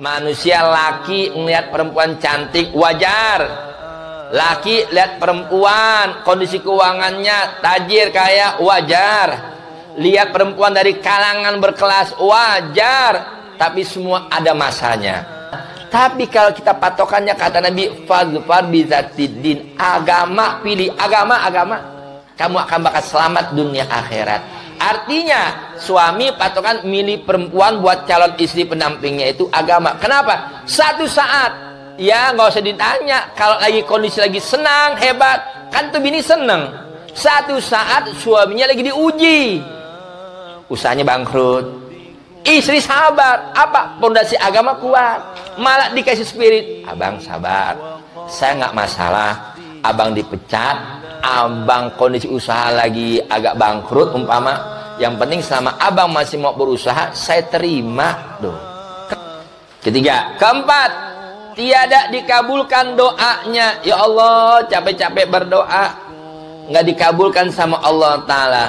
Manusia laki ngeliat perempuan cantik wajar. Laki lihat perempuan kondisi keuangannya tajir kaya wajar. Lihat perempuan dari kalangan berkelas wajar. Tapi semua ada masanya. Tapi kalau kita patokannya kata Nabi fadfar bizatidin, agama, pilih agama, kamu akan bakal selamat dunia akhirat. Artinya suami patokan milih perempuan buat calon istri pendampingnya itu agama. Kenapa? Satu saat ya nggak usah ditanya, kalau lagi kondisi lagi senang hebat kan tuh bini seneng. Satu saat suaminya lagi diuji, usahanya bangkrut, istri sabar, apa pondasi agama kuat, malah dikasih spirit, abang sabar, saya nggak masalah, abang dipecat, abang kondisi usaha lagi agak bangkrut umpama, yang penting selama abang masih mau berusaha saya terima doh. Ketiga, keempat, tiada dikabulkan doanya. Ya Allah, capek-capek berdoa nggak dikabulkan sama Allah Ta'ala.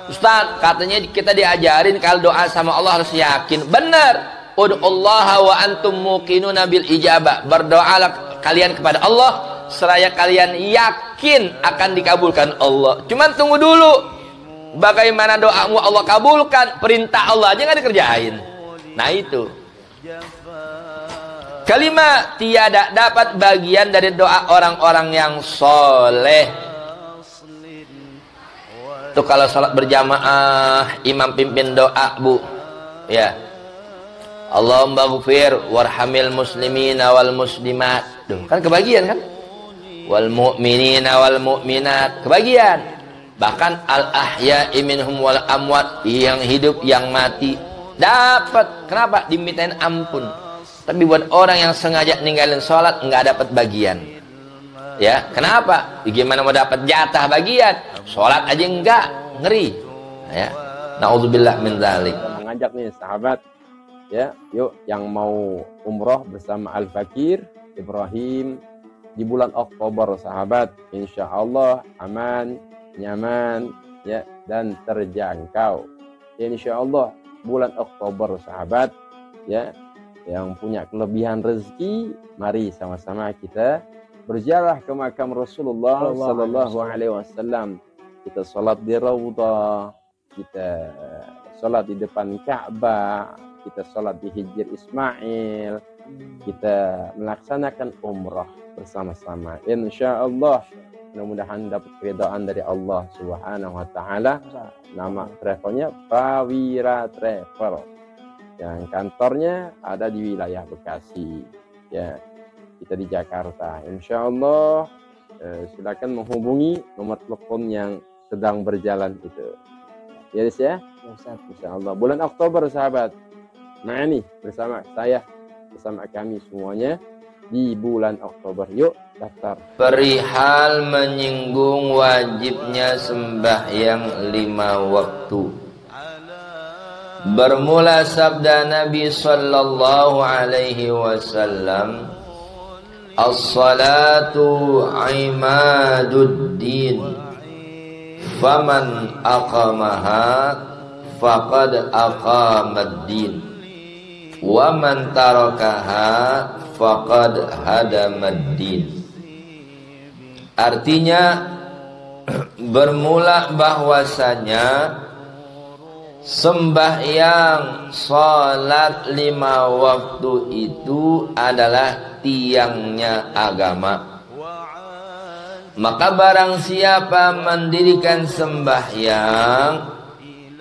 Ustaz, katanya kita diajarin kalau doa sama Allah harus yakin. Benar. Ud'ullaha wa antum muqinuna bil ijabah. Berdoalah kalian kepada Allah seraya kalian yakin akan dikabulkan Allah. Cuman tunggu dulu. Bagaimana doamu Allah kabulkan? Perintah Allah aja nggak dikerjain. Nah itu. Kelima, tiada dapat bagian dari doa orang-orang yang soleh. Tuh kalau sholat berjamaah imam pimpin doa bu, ya Allahumma ghfir warhamil muslimina wal muslimat, tuh kan kebagian kan, wal mu'minina wal mu'minat kebagian, bahkan al ahya'i minhum wal amwat, yang hidup yang mati dapat. Kenapa? Dimintain ampun. Tapi buat orang yang sengaja ninggalin sholat nggak dapat bagian. Ya, kenapa? Gimana mau dapat jatah bagian? Sholat aja enggak, ngeri. Ya, naudzubillah min dzalik. Mengajak nih sahabat, ya, yuk yang mau umroh bersama Al-Fakir Ibrahim di bulan Oktober, sahabat. Insya Allah aman, nyaman, ya, dan terjangkau. Ya, insya Allah bulan Oktober, sahabat, ya, yang punya kelebihan rezeki, mari sama-sama kita berziarah ke makam Rasulullah sallallahu alaihi wasallam. Kita salat di Raudhah, kita salat di depan Ka'bah, kita salat di Hijr Ismail, kita melaksanakan umrah bersama-sama. Insyaallah mudah-mudahan dapat keridhaan dari Allah Subhanahu wa taala. Nama travelnya Prawira Travel. Yang kantornya ada di wilayah Bekasi. Ya. Kita di Jakarta. Insya Allah silakan menghubungi nomor telepon yang sedang berjalan itu. Ya Des ya? Insya Allah. Bulan Oktober sahabat. Nah ini bersama saya, bersama kami semuanya di bulan Oktober. Yuk daftar. Perihal menyinggung wajibnya sembahyang 5 waktu. Bermula sabda Nabi sallallahu alaihi wasallam, as-salatu imaduddin, faman aqamaha faqad aqamad-din, wa man tarakaha faqad hadamad-din. Artinya bermula bahwasanya sembahyang salat 5 waktu itu adalah tiangnya agama. Maka barang siapa mendirikan sembahyang,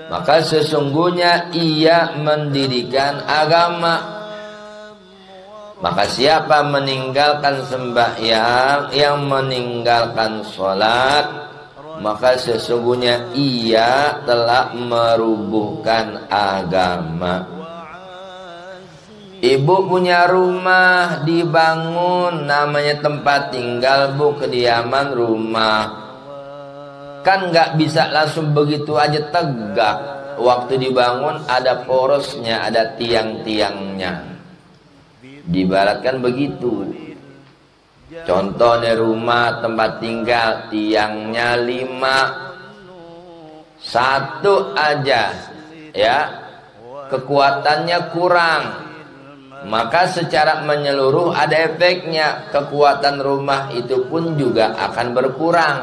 maka sesungguhnya ia mendirikan agama. Maka siapa meninggalkan sembahyang, yang meninggalkan salat, maka sesungguhnya ia telah merubuhkan agama. Ibu punya rumah dibangun, namanya tempat tinggal bu, kediaman rumah. Kan nggak bisa langsung begitu aja tegak. Waktu dibangun ada porosnya, ada tiang-tiangnya. Diibaratkan begitu. Contohnya rumah tempat tinggal, tiangnya 5, 1 aja, ya, kekuatannya kurang. maka secara menyeluruh ada efeknya. Kekuatan rumah itu pun juga akan berkurang.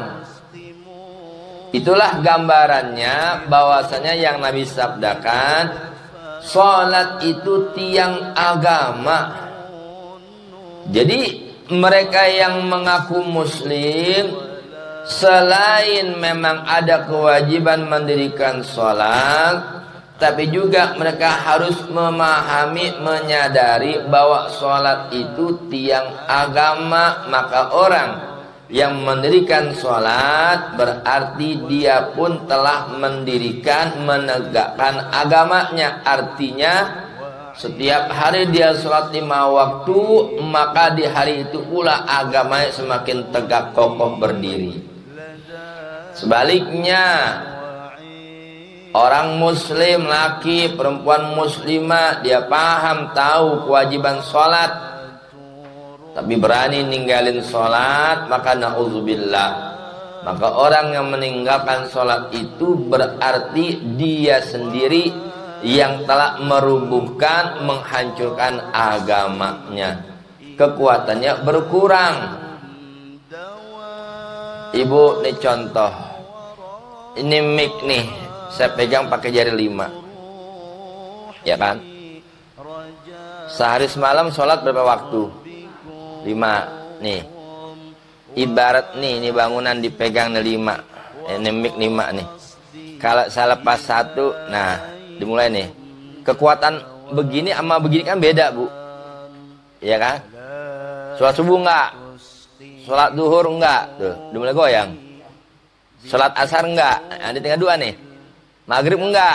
Itulah gambarannya bahwasanya yang Nabi sabdakan, sholat itu tiang agama. Jadi mereka yang mengaku muslim, selain memang ada kewajiban mendirikan sholat, tapi juga mereka harus memahami, menyadari bahwa sholat itu tiang agama. Maka orang yang mendirikan sholat berarti dia pun telah mendirikan, menegakkan agamanya. Artinya setiap hari dia sholat 5 waktu, maka di hari itu pula agamanya semakin tegak kokoh berdiri. Sebaliknya, orang muslim, laki, perempuan muslimah, dia paham, tahu kewajiban sholat, tapi berani ninggalin sholat, maka na'udzubillah. Maka orang yang meninggalkan sholat itu berarti dia sendiri yang telah merubuhkan, menghancurkan agamanya. Kekuatannya berkurang. Ibu, nih contoh. Ini mic nih, saya pegang pakai jari 5. Ya kan? Sehari semalam sholat berapa waktu? 5. Nih, ibarat nih, ini bangunan dipegang nih 5. Ini mic 5 nih. Kalau saya lepas 1, nah dimulai nih. Kekuatan begini sama begini kan beda, Bu. Iya kan? Sholat subuh enggak? Sholat duhur enggak? Tuh, dimulai goyang. Sholat asar enggak? Nah, di tengah 2 nih. Maghrib enggak?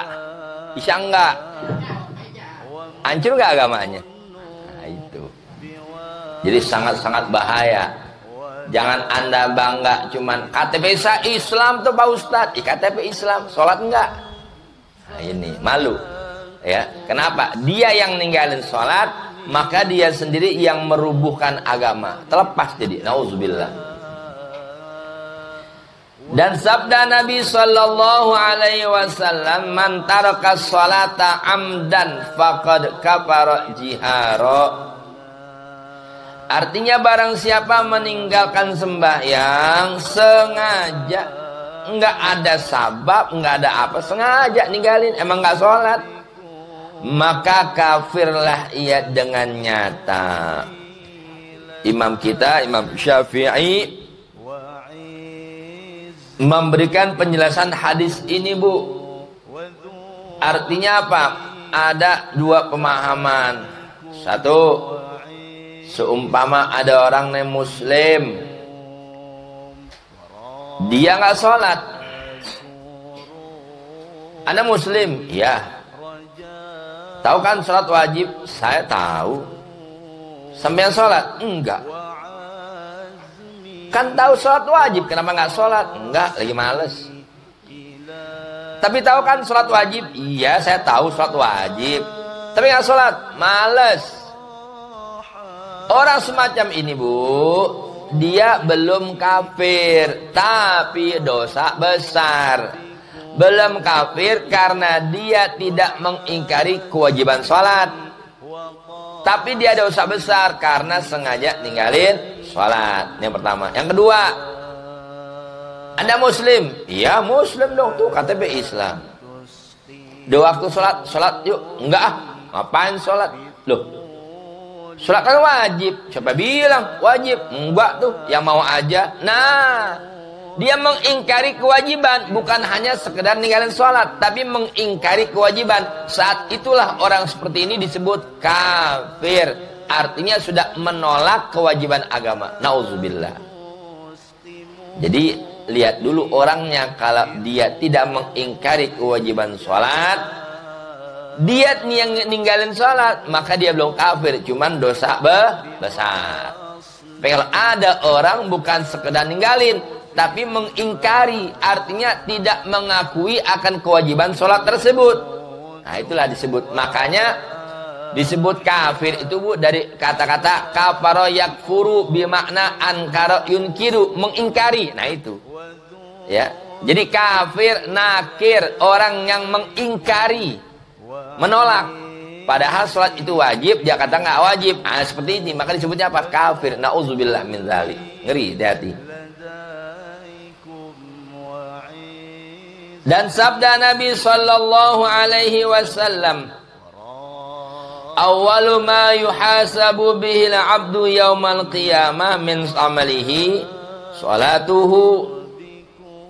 Isya enggak? Hancur enggak agamanya? Nah, itu. Jadi sangat-sangat bahaya. Jangan Anda bangga cuman KTP saya Islam tuh Pak Ustadz. KTP Islam, sholat enggak? Nah, ini malu. Ya, kenapa? Dia yang ninggalin sholat, maka dia sendiri yang merubuhkan agama. Terlepas jadi. Nauzubillah. Dan sabda Nabi sallallahu alaihi wasallam, "Man taraka sholata amdan faqad kafara jihara." Artinya barang siapa meninggalkan sembahyang sengaja, enggak ada sabab, enggak ada apa, sengaja ninggalin, emang enggak sholat, maka kafirlah ia dengan nyata. Imam kita, Imam Syafi'i, memberikan penjelasan hadis ini, Bu. Artinya apa? Ada 2 pemahaman. Satu, seumpama ada orang yang muslim, dia nggak sholat. Anda muslim? Ya. Tahu kan sholat wajib? Saya tahu. Sampai sholat? Enggak. Kan tahu sholat wajib, kenapa nggak sholat? Enggak, lagi males. Tapi tahu kan sholat wajib? Iya, saya tahu sholat wajib. Tapi nggak sholat, males. Orang semacam ini, Bu, dia belum kafir, tapi dosa besar. Belum kafir karena dia tidak mengingkari kewajiban sholat, tapi dia dosa besar karena sengaja ninggalin sholat. Yang pertama. Yang kedua, Anda muslim? Iya, muslim dong, tuh KTP Islam. 2 waktu sholat, sholat yuk. Enggak, ngapain sholat? Loh, sholat kan wajib. Siapa bilang wajib? Enggak tuh, yang mau aja. Nah, dia mengingkari kewajiban, bukan hanya sekedar ninggalin sholat, tapi mengingkari kewajiban. Saat itulah orang seperti ini disebut kafir. Artinya sudah menolak kewajiban agama. Nauzubillah. Jadi lihat dulu orangnya. Kalau dia tidak mengingkari kewajiban sholat, dia yang ninggalin sholat, maka dia belum kafir, cuman dosa besar. Tapi kalau ada orang bukan sekedar ninggalin, tapi mengingkari, artinya tidak mengakui akan kewajiban sholat tersebut. Nah, itulah disebut. Makanya disebut kafir itu, Bu, dari kata-kata kafara yakfuru bimakna ankara yunkiru, mengingkari. Nah, itu. Ya. Jadi kafir, nakir, orang yang mengingkari, menolak. Padahal sholat itu wajib, dia kata nggak wajib. Seperti ini, maka disebutnya apa? Kafir. Nauzubillah min dzalik. Ngeri, hati-hati. Dan sabda Nabi sallallahu alaihi wasallam, awwalu ma yuhasabu bihi al-'abdu yaumal qiyamah min amalihi salatuhu,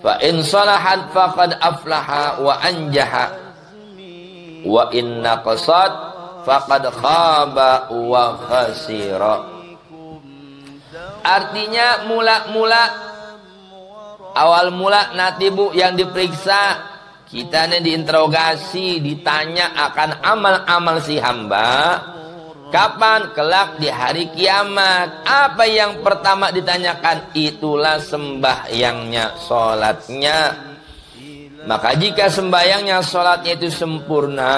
fa in salahat faqad aflaha wa anjaha, wa in naqasat faqad khaba wa khasira. Artinya awal mula nanti bu yang diperiksa, kita ini diinterogasi, ditanya akan amal-amal si hamba. Kapan? Kelak di hari kiamat. Apa yang pertama ditanyakan? Itulah sembahyangnya, sholatnya. Maka jika sembahyangnya, sholatnya itu sempurna,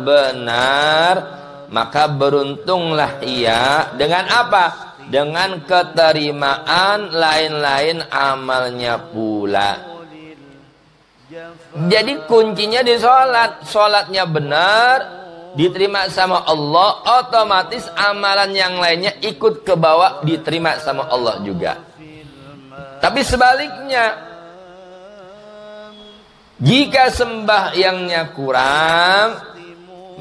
benar, maka beruntunglah ia. Dengan apa? Dengan keterimaan lain-lain amalnya pula. Jadi kuncinya di sholat. Sholatnya benar, diterima sama Allah, otomatis amalan yang lainnya ikut ke bawah, diterima sama Allah juga. Tapi sebaliknya, jika sembahyangnya kurang,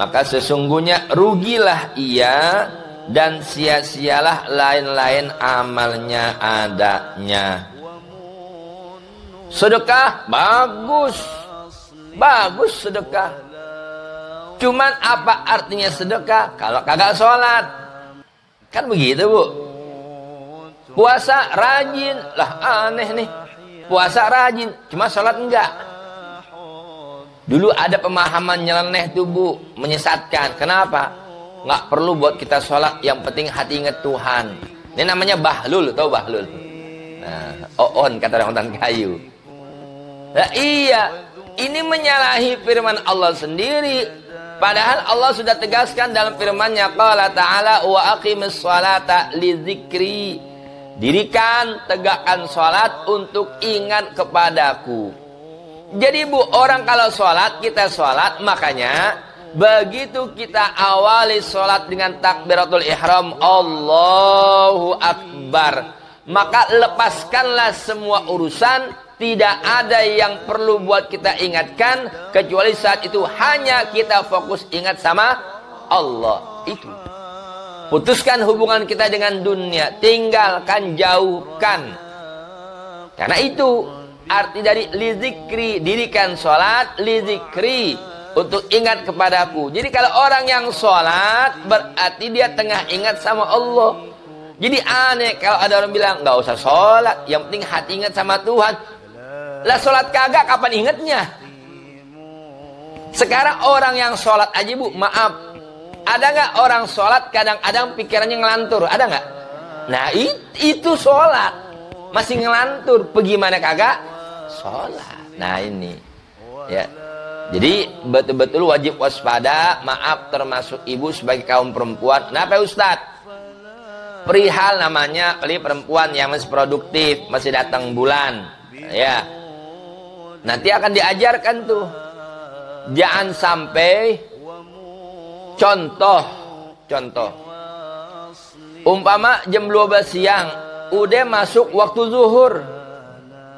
maka sesungguhnya rugilah ia dan sia-sialah lain-lain amalnya adanya. Sedekah bagus, bagus sedekah. Cuman apa artinya sedekah kalau kagak sholat? Kan begitu bu. Puasa rajin, lah aneh nih. Puasa rajin, cuma sholat enggak. Dulu ada pemahaman nyeleneh tuh bu, menyesatkan. Kenapa? Nggak perlu buat kita sholat, yang penting hati ingat Tuhan. Ini namanya bahlul, tau bahlul? Nah, oon kata orang hutan kayu. Nah, iya, ini menyalahi firman Allah sendiri. Padahal Allah sudah tegaskan dalam firman-Nya, qala ta'ala wa aqimis sholata li dzikri. Dirikan, tegakkan sholat untuk ingat kepadaku. Jadi bu, orang kalau sholat, kita sholat, makanya begitu kita awali sholat dengan takbiratul ihram, Allahu Akbar, maka lepaskanlah semua urusan. Tidak ada yang perlu buat kita ingatkan, kecuali saat itu hanya kita fokus ingat sama Allah. Itu. Putuskan hubungan kita dengan dunia, tinggalkan, jauhkan. Karena itu arti dari lizikri, dirikan sholat, lizikri, untuk ingat kepadaku. Jadi kalau orang yang sholat, berarti dia tengah ingat sama Allah. Jadi aneh kalau ada orang bilang, gak usah sholat, yang penting hati ingat sama Tuhan. Lah sholat kagak, kapan ingatnya? Sekarang orang yang sholat aja bu, maaf, ada gak orang sholat kadang-kadang pikirannya ngelantur? Ada gak? Nah itu sholat, masih ngelantur, bagaimana kagak? Sholat. Nah ini ya, jadi betul-betul wajib waspada. Maaf, termasuk ibu sebagai kaum perempuan. Kenapa Ustadz? Perihal namanya perempuan yang masih produktif, masih datang bulan, ya nanti akan diajarkan tuh, jangan sampai contoh umpama jam 12 siang udah masuk waktu zuhur,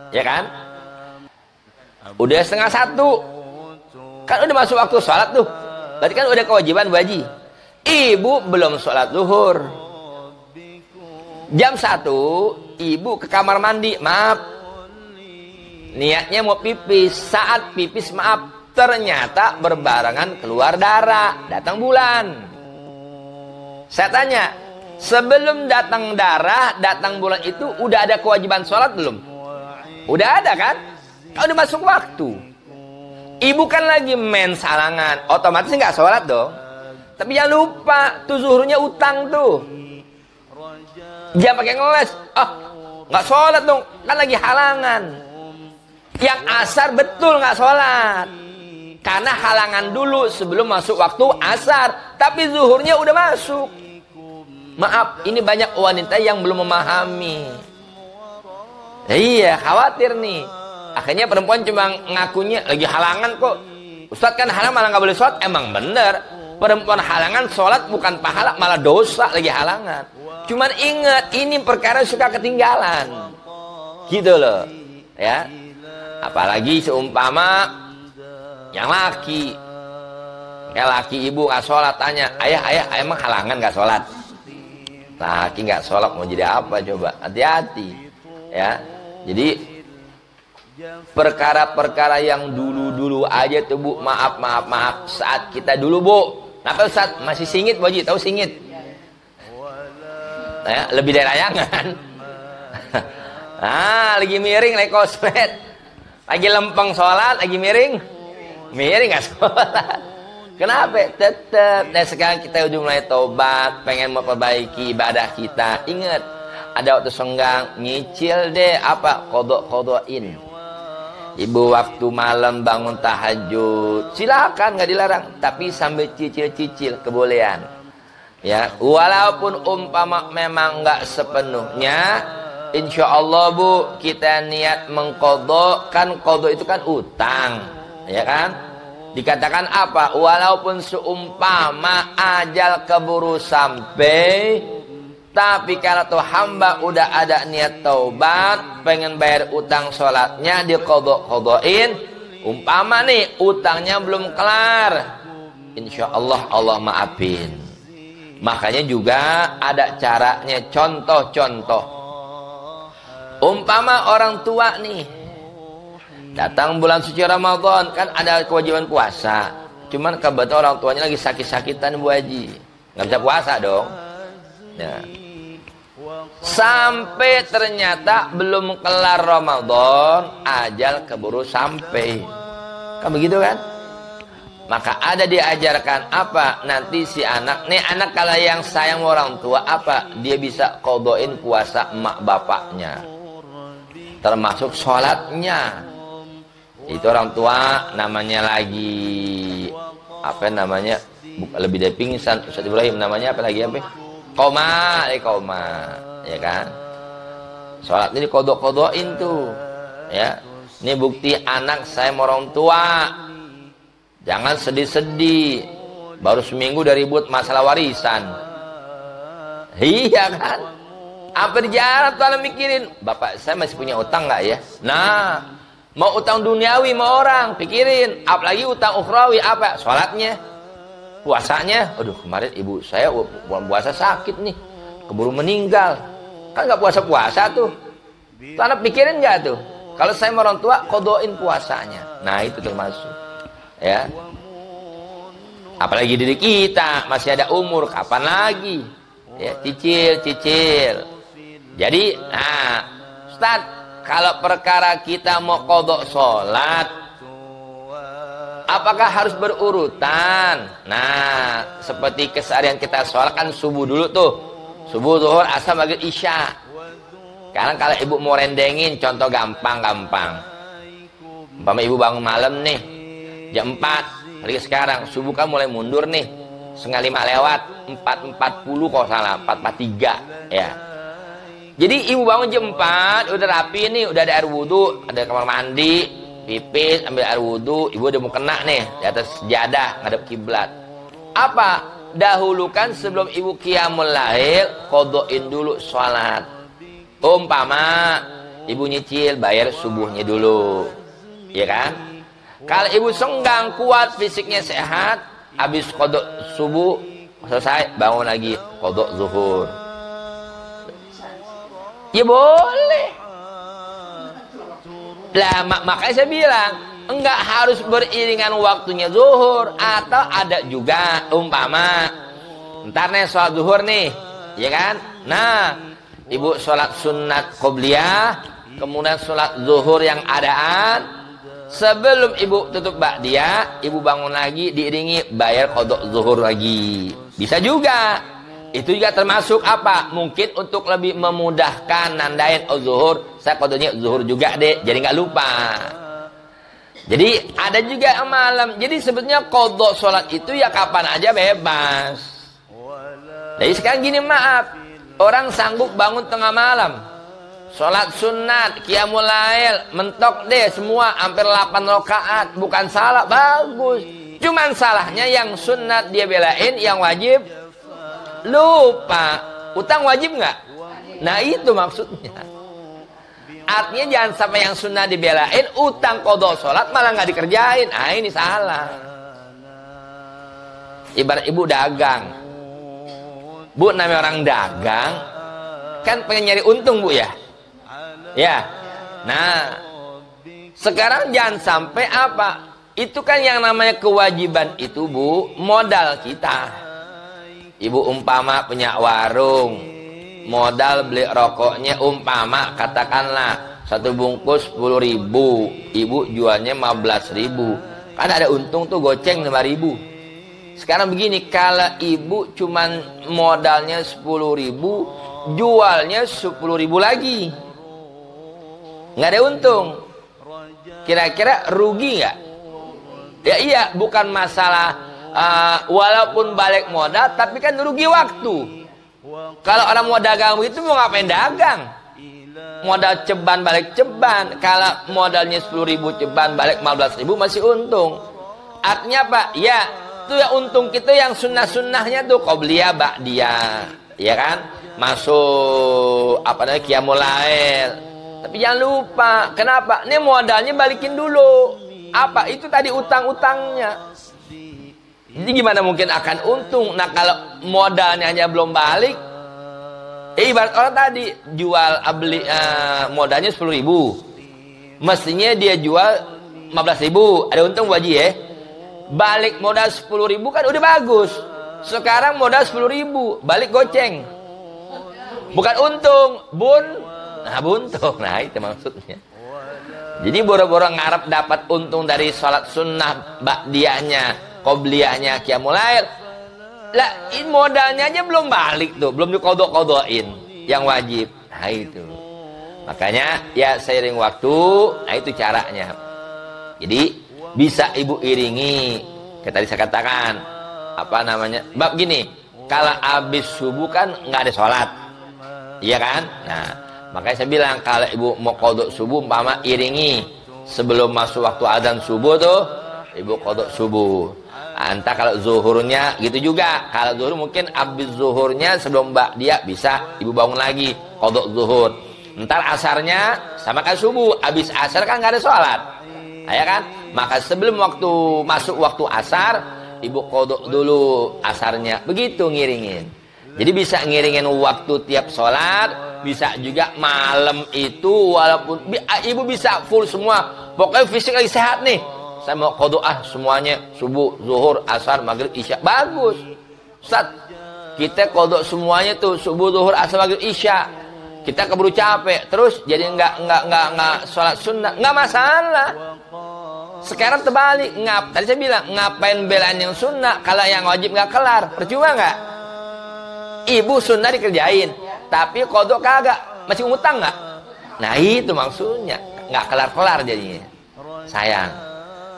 ya kan? Udah 12:30, kan udah masuk waktu sholat tuh, berarti kan udah kewajiban wajib. Ibu belum sholat zuhur, jam 1 ibu ke kamar mandi, maaf, niatnya mau pipis. Saat pipis, maaf, ternyata berbarengan keluar darah, datang bulan. Saya tanya, sebelum datang darah, datang bulan itu udah ada kewajiban sholat belum? Udah ada kan? Udah masuk waktu. Ibu kan lagi main salangan, otomatis nggak sholat dong. Tapi jangan lupa, tuh zuhurnya utang tuh. Jangan pakai ngeles, nggak sholat dong, kan lagi halangan. Yang asar betul nggak sholat, karena halangan dulu sebelum masuk waktu asar, tapi zuhurnya udah masuk. Maaf, ini banyak wanita yang belum memahami. Iya, khawatir nih. Akhirnya perempuan cuma ngakunya lagi halangan kok. Ustadz kan halangan malah nggak boleh sholat. Emang bener, Perempuan halangan sholat bukan pahala, malah dosa lagi halangan. Cuman ingat, ini perkara suka ketinggalan. Gitu loh. Ya. Apalagi seumpama yang laki. Kayak laki ibu gak sholat, tanya, ayah emang halangan gak sholat? Laki gak sholat mau jadi apa coba? Hati-hati. Ya. Jadi perkara-perkara yang dulu-dulu aja tuh Bu, maaf saat kita dulu Bu. Kenapa Ustaz? Masih singit Bu Haji, tahu singit? Nah, lebih dari layangan. Lagi miring, lagi koslet. Lagi lempeng sholat, lagi miring gak sholat. Kenapa? Tetap. Dan sekarang kita udah mulai tobat, pengen memperbaiki ibadah kita. Ingat, ada waktu senggang, nyicil deh apa? Kodoin. Ibu waktu malam bangun tahajud, silakan, nggak dilarang, tapi sambil cicil kebolehan. Ya, walaupun umpama memang nggak sepenuhnya, insya Allah Bu, kita niat mengkodok, kan kodok itu kan utang, ya kan? Dikatakan apa? Walaupun seumpama ajal keburu sampai, tapi kalau tuh hamba udah ada niat taubat, pengen bayar utang sholatnya, dikodok-kodokin. Umpama nih utangnya belum kelar, insya Allah Allah maafin. Makanya juga ada caranya, contoh-contoh. Umpama orang tua nih, datang bulan suci Ramadan, kan ada kewajiban puasa. Cuman kebetulan orang tuanya lagi sakit-sakitan Bu Haji, nggak bisa puasa dong. Ya. Sampai ternyata belum kelar Ramadan, ajal keburu sampai. Kan begitu kan? Maka ada diajarkan apa? Nanti si anak, nih anak kalau yang sayang orang tua apa? Dia bisa kodoin puasa emak bapaknya. Termasuk sholatnya. Itu orang tua namanya lagi apa namanya? Lebih dari pingsan. Ustaz Ibrahim namanya apa lagi apa? Koma, ya kan? Sholat ini kodok-kodokin tuh, ya. Ini bukti anak saya sama orang tua. Jangan sedih-sedih. Baru seminggu udah ribut masalah warisan. Iya kan? Apa di jalan tuh mikirin, bapak saya masih punya utang nggak ya? Nah, mau utang duniawi mau orang pikirin, apalagi utang ukhrawi apa? Sholatnya. Puasanya, aduh kemarin ibu saya bulan puasa sakit nih, keburu meninggal, kan nggak puasa tuh. Anak pikirin nggak tuh? Kalau saya sama orang tua kodoin puasanya, nah itu termasuk, ya. Apalagi diri kita masih ada umur, kapan lagi? Ya, cicil. Jadi, nah, Ustaz, kalau perkara kita mau kodok sholat, apakah harus berurutan? Nah, seperti keseharian kita sholat kan subuh dulu tuh. Subuh, zuhur, asar, maghrib, isya. Sekarang kalau ibu mau rendengin, contoh gampang. Umpama ibu bangun malam nih, jam 4. Apalagi sekarang, subuh kan mulai mundur nih. 4:30 lewat, 4:40 kalau salah, 4:43. Ya. Jadi ibu bangun jam 4, udah rapi nih, udah ada air wudhu, ada kamar mandi, pipis, ambil air wudhu, ibu udah mau kena nih di atas sejadah ngadep kiblat. Apa? Dahulukan sebelum ibu qiyamul lail, kodoin dulu sholat. Umpama ibu nyicil bayar subuhnya dulu, ya kan? Kalau ibu senggang, kuat fisiknya sehat, habis kodok subuh selesai, bangun lagi kodok zuhur. Ya boleh. Lah makanya saya bilang enggak harus beriringan waktunya zuhur, atau ada juga umpama ntar nih sholat zuhur nih, ya kan? Nah, ibu sholat sunat qobliyah, kemudian sholat zuhur yang adaan, sebelum ibu tutup ba'diyah, ibu bangun lagi diiringi bayar qada zuhur lagi. Bisa juga. Itu juga termasuk apa? Mungkin untuk lebih memudahkan nandain zuhur, saya qadanya zuhur juga deh, jadi nggak lupa. Jadi ada juga malam. Jadi sebetulnya qada sholat itu ya kapan aja bebas. Jadi sekarang gini, maaf, orang sanggup bangun tengah malam, sholat sunat, qiyamul lail, mentok deh semua hampir 8 rakaat, bukan salah, bagus. Cuman salahnya yang sunat dia belain, yang wajib lupa. Utang wajib nggak? Nah itu maksudnya. Artinya jangan sampai yang sunnah dibelain, utang qadha sholat malah nggak dikerjain. Ah ini salah. Ibarat ibu dagang. Bu namanya orang dagang, kan pengen nyari untung bu ya. Ya. Nah, sekarang jangan sampai apa? Itu kan yang namanya kewajiban itu bu, modal kita. Ibu umpama punya warung, modal beli rokoknya umpama katakanlah 1 bungkus 10.000, ibu jualnya 15.000, kan ada untung tuh goceng 5.000. Sekarang begini, kalau ibu cuman modalnya 10.000, jualnya 10.000 lagi, nggak ada untung, kira-kira rugi nggak? Ya iya, bukan masalah walaupun balik modal, tapi kan rugi waktu. Kalau orang mau dagang itu mau ngapain dagang? Modal ceban balik ceban. Kalau modalnya 10.000 ceban balik 15.000 masih untung. Artinya apa? Ya, itu ya untung kita yang sunnah-sunnahnya tuh qobliyah ba'diyah, ya kan? Masuk apa namanya qiyamul lail. Tapi jangan lupa, kenapa? Ini modalnya balikin dulu. Apa? Itu tadi utang-utangnya. Jadi gimana mungkin akan untung? Nah kalau modalnya hanya belum balik, ibarat orang tadi jual beli modalnya 10.000, mestinya dia jual 15.000, ada untung Bu Haji ya. Balik modal 10.000 kan udah bagus. Sekarang modal 10.000, balik goceng, bukan untung, buntung. Nah itu maksudnya. Jadi boro-boro ngarep dapat untung dari sholat sunnah ba'diyahnya, qobliyahnya, qiyamul lail. Lah, ini modalnya aja belum balik tuh, belum diqodok-qodokin yang wajib. Nah itu. Makanya ya seiring waktu, nah itu caranya. Jadi bisa ibu iringi. Kayak tadi saya katakan, apa namanya? Bab gini, kalau habis subuh kan nggak ada sholat, iya kan? Nah, makanya saya bilang kalau ibu mau qodok subuh, umpama iringi sebelum masuk waktu adzan subuh tuh, ibu qodok subuh. Entah kalau zuhurnya gitu juga. Kalau zuhur mungkin habis zuhurnya sebelum dia bisa ibu bangun lagi qodok zuhur. Ntar asarnya sama kan subuh, habis asar kan nggak ada sholat, ya kan? Maka sebelum waktu masuk waktu asar, ibu qodok dulu asarnya. Begitu ngiringin. Jadi bisa ngiringin waktu tiap sholat, bisa juga malam itu, walaupun ibu bisa full semua. Pokoknya fisik lagi sehat nih, saya mau qodok semuanya, subuh, zuhur, asar, maghrib, isya. Bagus Ustaz, kita qodok semuanya tuh, subuh, zuhur, asar, maghrib, isya. Kita keburu capek, terus jadi nggak sholat sunnah, nggak masalah. Sekarang terbalik, tadi saya bilang ngapain belain yang sunnah kalau yang wajib nggak kelar, percuma nggak? Ibu sunnah dikerjain, tapi qodok kagak, masih ngutang nggak? Nah itu maksudnya, nggak kelar-kelar jadinya, sayang.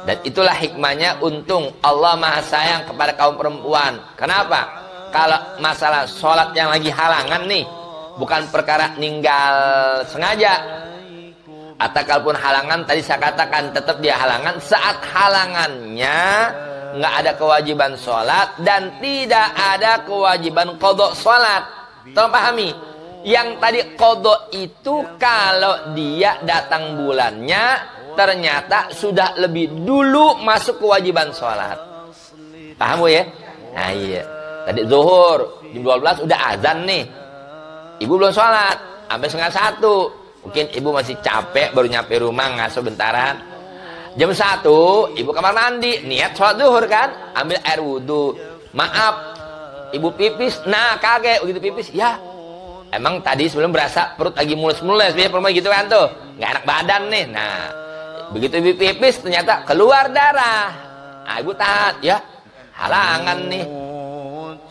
Dan itulah hikmahnya, untung Allah maha sayang kepada kaum perempuan. Kenapa? Kalau masalah sholat yang lagi halangan nih, bukan perkara ninggal sengaja, atau kalaupun halangan, tadi saya katakan tetap dia halangan. Saat halangannya nggak ada kewajiban sholat dan tidak ada kewajiban qodok sholat. Tolong pahami, yang tadi qodok itu kalau dia datang bulannya ternyata sudah lebih dulu masuk kewajiban sholat. Paham Bu ya? Nah iya, tadi zuhur jam 12 udah azan nih, ibu belum sholat sampai 12:30. Mungkin ibu masih capek, baru nyampe rumah, ngasuh bentaran. Jam 1 ibu kamar mandi, niat sholat zuhur kan, ambil air wudhu. Maaf, ibu pipis, nah kaget begitu pipis, ya emang tadi sebelum berasa perut lagi mulus-mulus, biasanya perempuan gitu kan tuh, nggak enak badan nih. Nah begitu ibu pipis ternyata keluar darah, nah ibu tahan, ya halangan nih.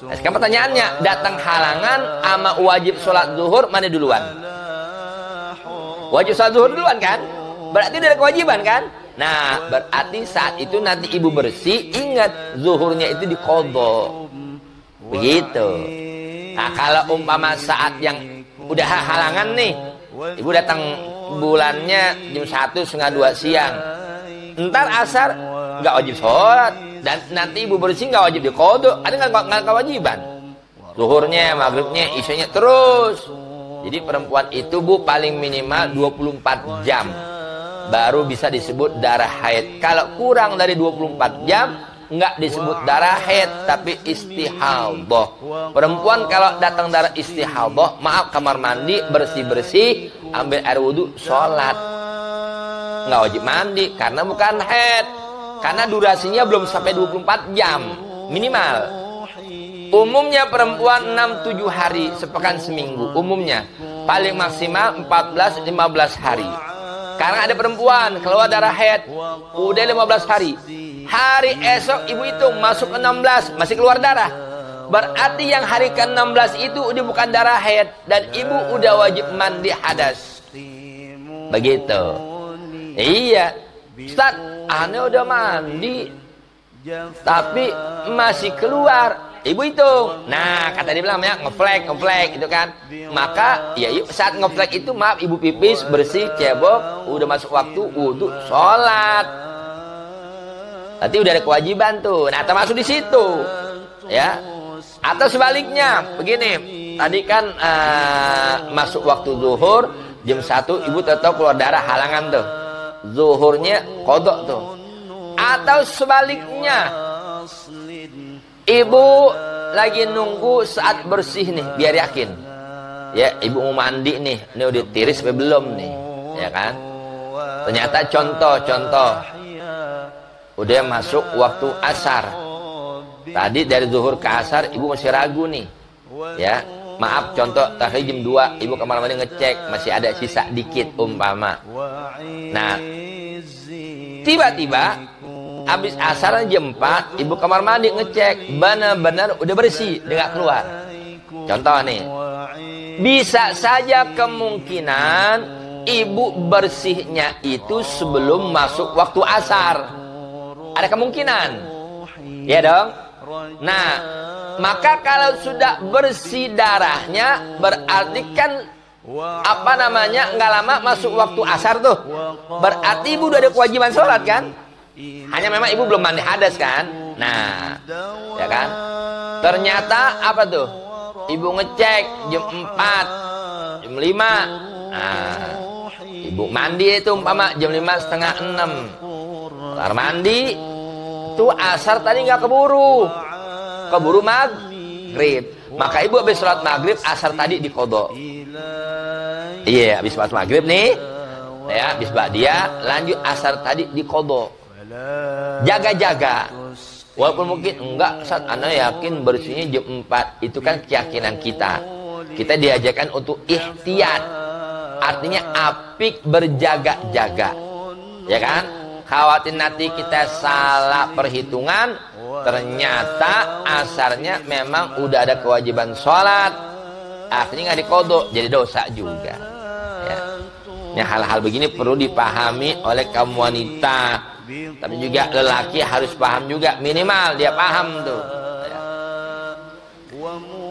Nah, sekarang pertanyaannya, datang halangan sama wajib sholat zuhur mana duluan? Wajib sholat zuhur duluan kan? Berarti ada kewajiban kan? Nah berarti saat itu nanti ibu bersih, ingat zuhurnya itu diqodok. Begitu. Nah kalau umpama saat yang udah halangan nih, ibu datang bulannya jam 1, setengah 2 siang, ntar asar nggak wajib sholat, Dan nanti ibu bersih nggak wajib diqodho, ada nggak kewajiban. Zuhurnya, maghribnya, isyanya terus. Jadi perempuan itu bu paling minimal 24 jam baru bisa disebut darah haid. Kalau kurang dari 24 jam nggak disebut darah haid tapi istihadah. Perempuan kalau datang darah istihadah, maaf, kamar mandi, bersih-bersih, ambil air wudhu, sholat. Nggak wajib mandi karena bukan haid. Karena durasinya belum sampai 24 jam minimal. Umumnya perempuan 6-7 hari, sepekan seminggu. Umumnya paling maksimal 14-15 hari. Karena ada perempuan keluar darah haid udah 15 hari. Hari esok ibu hitung masuk ke 16 masih keluar darah. Berarti yang hari ke-16 itu udah bukan darah haid dan ibu udah wajib mandi hadas. Begitu. Iya. Ustaz, ane udah mandi tapi masih keluar. Ibu hitung. Nah, kata dia bilang ya ngeflek itu kan. Maka ya saat ngeflek itu maaf ibu pipis, bersih, cebok, udah masuk waktu wudu, sholat. Nanti udah ada kewajiban tuh. Nah, termasuk di situ. Ya. Atau sebaliknya, begini. Tadi kan masuk waktu zuhur jam 1 ibu tetap keluar darah halangan tuh. Zuhurnya qodho tuh. Atau sebaliknya, ibu lagi nunggu saat bersih nih, biar yakin. Ya, ibu mau mandi nih, ini udah tiris apa belum nih, ya kan? Ternyata contoh, udah masuk waktu asar. Tadi dari zuhur ke asar, ibu masih ragu nih, ya. Maaf, contoh, tadi jam 2, ibu kamar mandi ngecek, masih ada sisa dikit umpama. Nah, tiba-tiba habis asar jam 4, ibu kamar mandi ngecek, benar-benar udah bersih, dia nggak keluar. Contoh nih, bisa saja kemungkinan ibu bersihnya itu sebelum masuk waktu asar. Ada kemungkinan, ya dong. Nah, maka kalau sudah bersih darahnya, berarti kan nggak lama masuk waktu asar tuh. Berarti ibu udah ada kewajiban sholat kan? Hanya memang ibu belum mandi hadas kan? Nah, ya kan? Ternyata apa tuh? Ibu ngecek jam 4, jam 5. Nah, ibu mandi itu umpama jam 5:30, 6. Kelar mandi, itu asar tadi nggak keburu maghrib. Maka ibu habis sholat maghrib, asar tadi diqodho. Iya, habis sholat maghrib nih, ya, habis ba'diyah, lanjut asar tadi diqodho. Jaga-jaga. Walaupun mungkin enggak, saat ana yakin bersihnya jam 4. Itu kan keyakinan kita. Kita diajarkan untuk ihtiyat. Artinya apik berjaga-jaga. Ya kan? Khawatir nanti kita salah perhitungan, ternyata asarnya memang udah ada kewajiban sholat, akhirnya nggak diqodho, jadi dosa juga. Ya. Nah, hal-hal begini perlu dipahami oleh kaum wanita. Tapi juga lelaki harus paham juga, minimal dia paham tuh.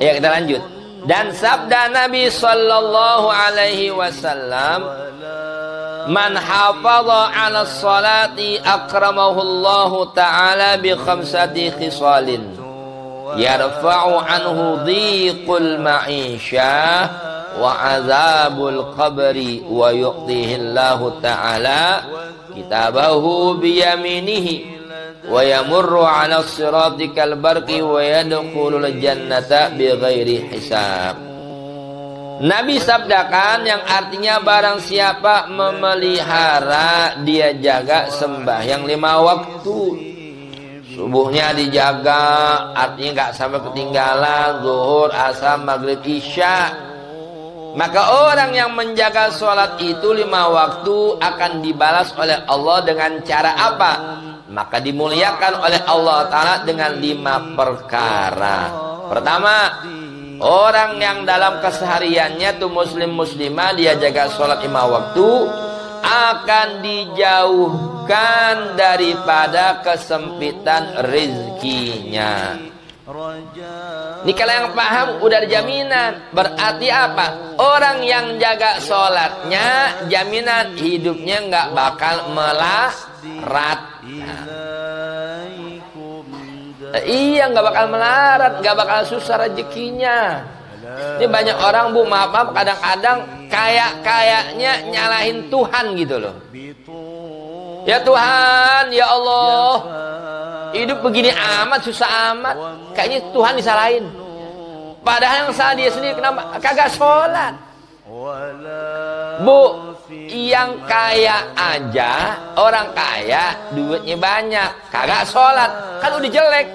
Ya, kita lanjut. Dan sabda Nabi sallallahu alaihi wasallam, man hafadha 'ala sholati akramahu Allah ta'ala bi khamsati khisalin yarfa'u anhu dhiqul ma'isyah wa 'adzabul qabri wa yu'tihi Allah ta'ala kitabahu biyaminihi wa yamurru 'ala sirati kal barqi wa yadkhulul jannata bighairi hisab. Nabi sabdakan, yang artinya barang siapa memelihara, dia jaga sembahyang 5 waktu. Subuhnya dijaga, artinya nggak sampai ketinggalan, zuhur, asar, maghrib, isya. Maka orang yang menjaga sholat itu 5 waktu akan dibalas oleh Allah dengan cara apa? Maka dimuliakan oleh Allah Ta'ala dengan 5 perkara. Pertama, orang yang dalam kesehariannya tuh muslim-muslimah, dia jaga sholat 5 waktu, akan dijauhkan daripada kesempitan rezekinya. Ini kalau yang paham udah ada jaminan. Berarti apa? Orang yang jaga sholatnya, jaminan hidupnya nggak bakal melarat. Iya, nggak bakal melarat, nggak bakal susah rezekinya. Ini banyak orang, Bu, maaf kadang-kadang kayaknya nyalahin Tuhan gitu loh. Ya Tuhan, ya Allah, hidup begini amat, susah amat. Kayaknya Tuhan disalahin. Padahal yang salah dia sendiri, kenapa? Kagak sholat. Bu, yang kaya aja, orang kaya, duitnya banyak, kagak sholat, kan udah jelek.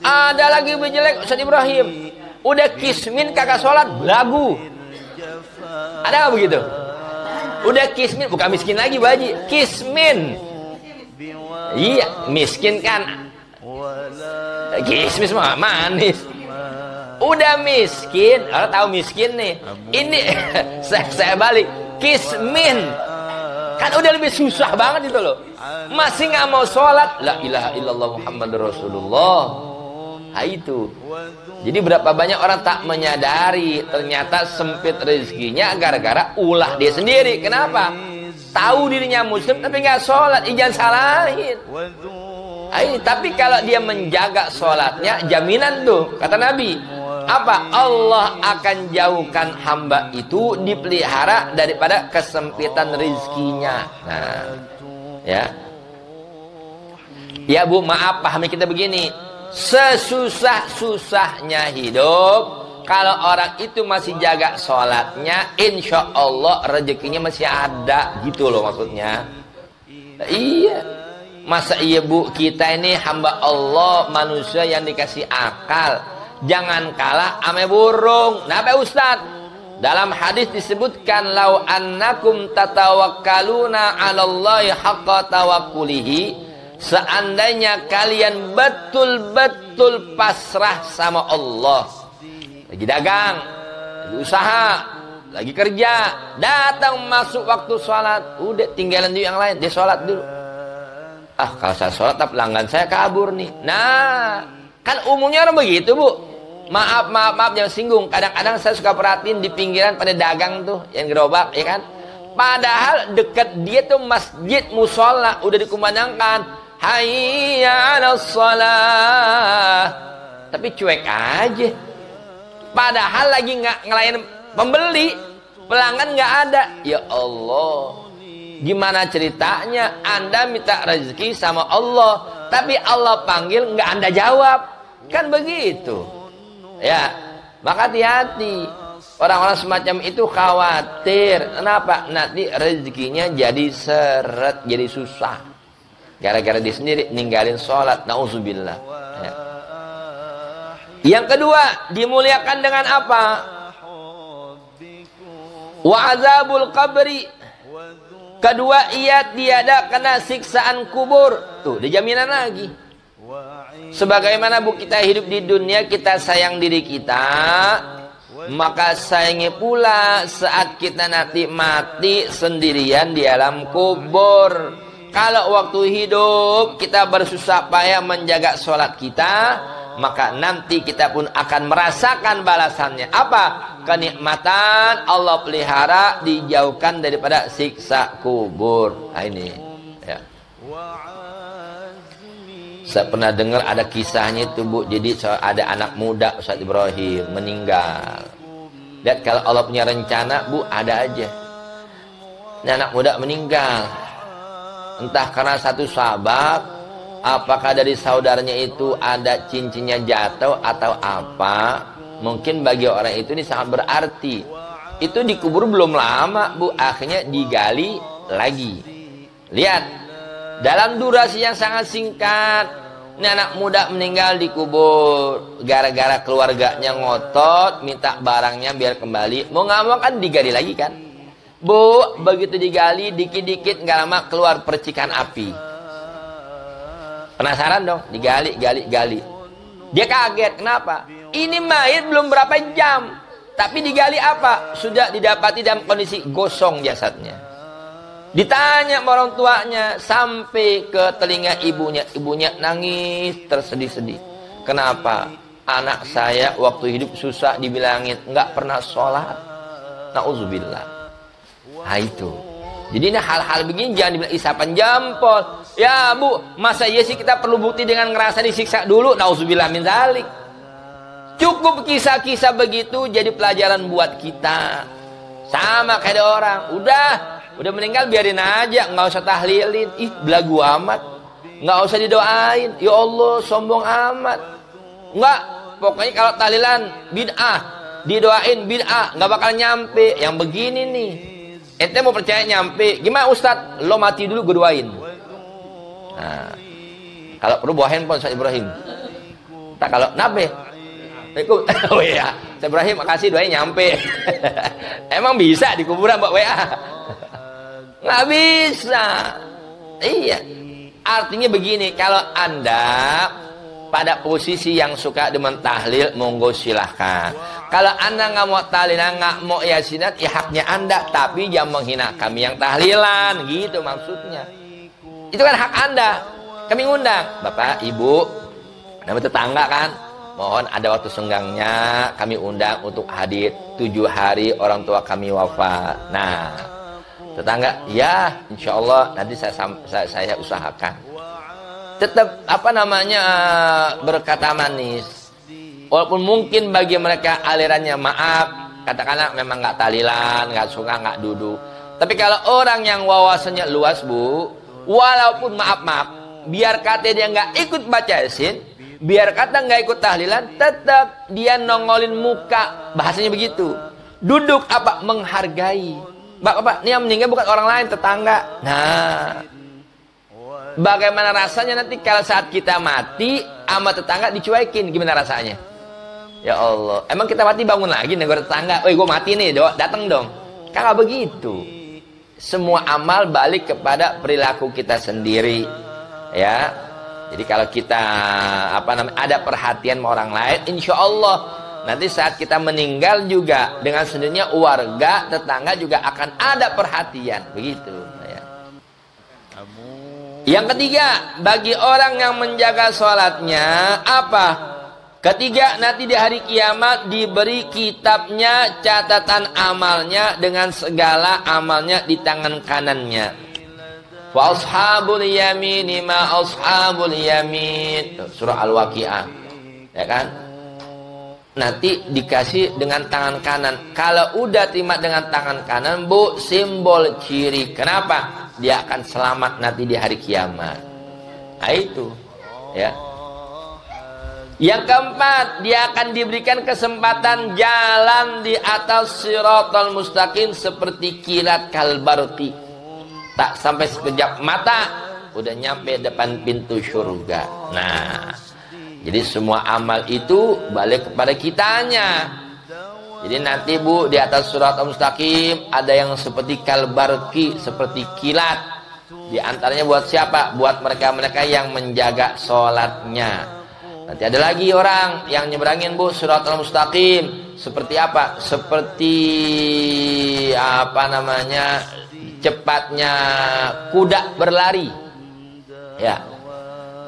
Ada lagi lebih jelek, Ustaz Ibrahim, udah kismin kagak sholat, belagu. Ada nggak begitu? Udah kismin, bukan miskin lagi baji, kismin. Iya, miskin kan, kismis mah manis. Udah miskin, orang tahu miskin nih. Ini saya balik, kismin kan udah lebih susah banget itu loh. Masih nggak mau sholat, la ilaha illallah Muhammadur Rasulullah. Nah, itu. Jadi berapa banyak orang tak menyadari ternyata sempit rezekinya gara-gara ulah dia sendiri. Kenapa? Tahu dirinya muslim tapi nggak sholat, jangan salahin. Tapi kalau dia menjaga sholatnya, jaminan tuh kata Nabi, apa? Allah akan jauhkan hamba itu, dipelihara daripada kesempitan rezekinya. Nah, ya Bu, maaf pahami kita begini, sesusah-susahnya hidup, kalau orang itu masih jaga sholatnya, insya Allah rezekinya masih ada, gitu loh maksudnya. Iya, masa iya Bu, kita ini hamba Allah, manusia yang dikasih akal, jangan kalah ame burung. Nah, Pak Ustaz, dalam hadis disebutkan, lau annakum tatawakkaluna 'alallahi haqqa tawakkulihi, seandainya kalian betul-betul pasrah sama Allah, lagi dagang, lagi usaha, lagi kerja, datang masuk waktu sholat, udah tinggalan dulu yang lain, dia sholat dulu. Kalau saya sholat tapi pelanggan saya kabur nih. Nah, kan umumnya orang begitu Bu. Maaf jangan singgung. Kadang-kadang saya suka perhatiin di pinggiran pada dagang tuh yang gerobak, ya kan. Padahal dekat dia tuh masjid musola, udah dikumandangkan hayya 'alas shalah, tapi cuek aja. Padahal lagi nggak ngelayan pembeli, pelanggan nggak ada. Ya Allah, gimana ceritanya Anda minta rezeki sama Allah, tapi Allah panggil nggak Anda jawab, kan begitu. Ya, maka hati-hati. Orang-orang semacam itu khawatir. Kenapa? Nanti rezekinya jadi seret, jadi susah. Gara-gara dia sendiri ninggalin sholat. Nauzubillah. Ya. Yang kedua, dimuliakan dengan apa? Wa azabul qabri. Kedua, ia tiada kena siksaan kubur. Tuh, dijaminan lagi. Sebagaimana Bu, kita hidup di dunia, kita sayang diri kita, maka sayangi pula saat kita nanti mati sendirian di alam kubur. Kalau waktu hidup kita bersusah payah menjaga sholat kita, maka nanti kita pun akan merasakan balasannya. Apa? Kenikmatan Allah pelihara, dijauhkan daripada siksa kubur. Nah, ini ya. Saya pernah dengar ada kisahnya itu Bu. Jadi ada anak muda Ustaz Ibrahim meninggal. Lihat, kalau Allah punya rencana Bu, ada aja. Ini anak muda meninggal, entah karena satu sebab, apakah dari saudaranya itu ada cincinnya jatuh atau apa. Mungkin bagi orang itu ini sangat berarti. Itu dikubur belum lama Bu, akhirnya digali lagi. Lihat, dalam durasi yang sangat singkat, ini anak muda meninggal dikubur gara-gara keluarganya ngotot minta barangnya biar kembali. Mau nggak mau kan digali lagi kan Bu. Begitu digali, dikit-dikit nggak lama keluar percikan api. Penasaran dong, digali. Dia kaget, kenapa? Ini mayat belum berapa jam, tapi digali apa? Sudah didapati dalam kondisi gosong jasadnya. Ditanya sama orang tuanya, sampai ke telinga ibunya. Ibunya nangis tersedih-sedih. Kenapa? Anak saya waktu hidup susah dibilangin nggak pernah sholat. Nauzubillah. Nah itu. Jadi ini hal-hal begini jangan dibilang isapan jempol. Ya Bu, masa iya sih kita perlu bukti dengan ngerasa disiksa dulu? Nauzubillah min dzalik. Cukup kisah-kisah begitu jadi pelajaran buat kita. Sama kayak ada orang, udah meninggal biarin aja, nggak usah tahlilin. Ih, belagu amat. Nggak usah didoain. Ya Allah, sombong amat. Nggak, pokoknya kalau tahlilan bid'ah, didoain bid'ah, nggak bakal nyampe. Yang begini nih, ente mau percaya nyampe? Gimana Ustadz? Lo mati dulu, gue doain. Nah, kalau perlu bawa handphone Ustaz Ibrahim. Tak kalau nabe. Oh iya, Ustaz Ibrahim makasih doanya nyampe. Emang bisa di kuburan Mbak WA? Nggak bisa. Iya. Artinya begini, kalau Anda pada posisi yang suka demen tahlil, monggo silahkan. Kalau Anda nggak mau tahlilan, nggak mau yasinat, ya haknya Anda. Tapi jangan menghina kami yang tahlilan, gitu maksudnya. Itu kan hak Anda. Kami ngundang Bapak, Ibu, nama tetangga kan, mohon ada waktu senggangnya kami undang untuk hadir 7 hari orang tua kami wafat. Nah, tetangga, ya insya Allah nanti saya usahakan. Tetap berkata manis. Walaupun mungkin bagi mereka alirannya maaf, katakanlah memang nggak tahlilan, nggak suka, nggak duduk. Tapi kalau orang yang wawasannya luas Bu, walaupun maaf, biar kata dia nggak ikut baca yasin, biar kata nggak ikut tahlilan, tetap dia nongolin muka, bahasanya begitu. Duduk menghargai. Bapak, ini yang meninggal bukan orang lain, tetangga. Nah, bagaimana rasanya nanti kalau saat kita mati sama tetangga dicuekin, gimana rasanya? Ya Allah, emang kita mati bangun lagi negara tetangga? Gue mati nih, datang dong. Kan nggak begitu. Semua amal balik kepada perilaku kita sendiri, ya. Jadi kalau kita ada perhatian sama orang lain, insya Allah nanti saat kita meninggal juga dengan sendirinya warga tetangga juga akan ada perhatian, begitu. Ya. Yang ketiga, bagi orang yang menjaga sholatnya apa? Ketiga, nanti di hari kiamat diberi kitabnya, catatan amalnya dengan segala amalnya di tangan kanannya. Wa ashabul yamin ma ashabul yamin. Surah Al-Waqiah. Ya kan? Nanti dikasih dengan tangan kanan. Kalau udah terima dengan tangan kanan, Bu, simbol ciri. Kenapa? Dia akan selamat nanti di hari kiamat. Nah itu. Ya. Yang keempat, dia akan diberikan kesempatan jalan di atas Shiratal Mustaqim seperti kilat kalbarqi. Tak sampai sekejap mata udah nyampe depan pintu surga. Nah, jadi semua amal itu balik kepada kitanya. Jadi nanti Bu, di atas Shiratal Mustaqim ada yang seperti kalbarqi, seperti kilat. Di antaranya buat siapa? Buat mereka-mereka yang menjaga sholatnya. Nanti ada lagi orang yang nyebrangin Bu Shiratal Mustaqim. Seperti apa? Seperti cepatnya kuda berlari. Ya.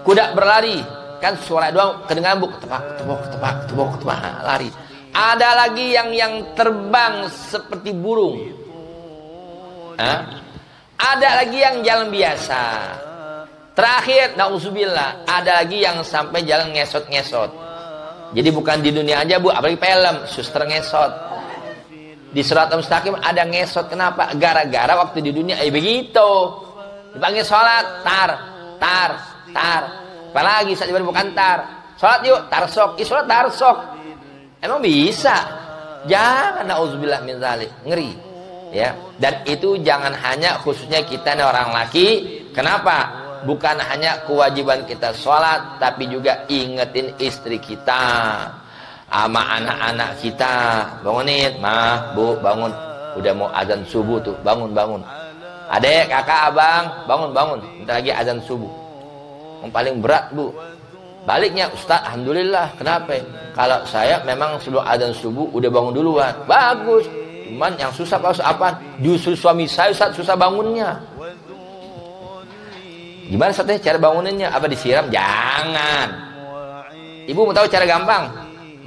Kuda berlari. Kan suara doang kedengaran Bu, ketebak, lari. Ada lagi yang terbang seperti burung. Ada lagi yang jalan biasa. Terakhir, na'udzubillah, ada lagi yang sampai jalan ngesot-ngesot. Jadi bukan di dunia aja Bu, apalagi film, suster ngesot. Di Shiratal Mustaqim ada ngesot, kenapa? Gara-gara waktu di dunia, begitu. Dipanggil sholat, tar. Apalagi saat ibadah bukan tar. Sholat yuk, tarsok. Sholat tarsok. Emang bisa? Jangan, na'udzubillah min dzalik, ngeri. Ya, dan itu jangan hanya khususnya kita nih orang laki. Kenapa? Bukan hanya kewajiban kita sholat, tapi juga ingetin istri kita sama anak-anak kita. Bangunin, Ma, Bu, bangun. Udah mau azan subuh tuh, bangun. Adek, kakak, abang, bangun. Bentar lagi azan subuh. Yang paling berat Bu, baliknya, Ustaz, alhamdulillah. Kenapa? Kalau saya memang sebelum azan subuh udah bangun duluan. Bagus. Cuman yang susah apa? Justru suami saya Ustaz susah bangunnya. Gimana Ustaz cara banguninnya? Apa disiram? Jangan. Ibu mau tahu cara gampang